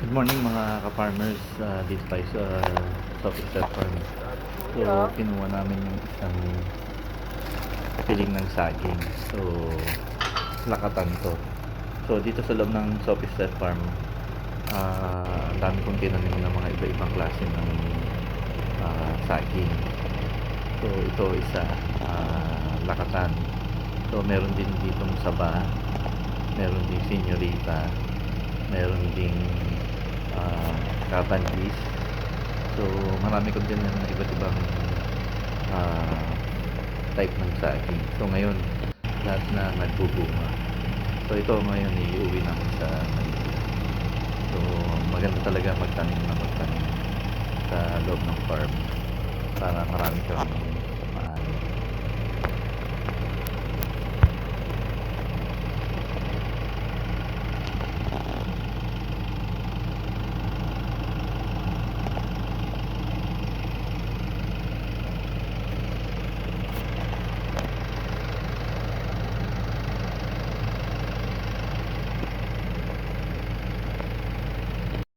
Good morning mga ka-farmers, dito tayo sa Sophie Set Farm. So, kinuha namin yung isang piling ng saging. So, lakatan to. So, dito sa loob ng Sophie Set Farm, ang dami kong tinanim ng mga iba-ibang klase ng saging. So, ito isa, lakatan. So, meron din ditong saba, meron din senyorita, meron ding katanlis. So marami ko din ng iba't ibang type ng saging. So ngayon lahat na nagbubunga. So ito ngayon iuwi namin sa Manila. So maganda talaga magtanim sa loob ng farm para marami kang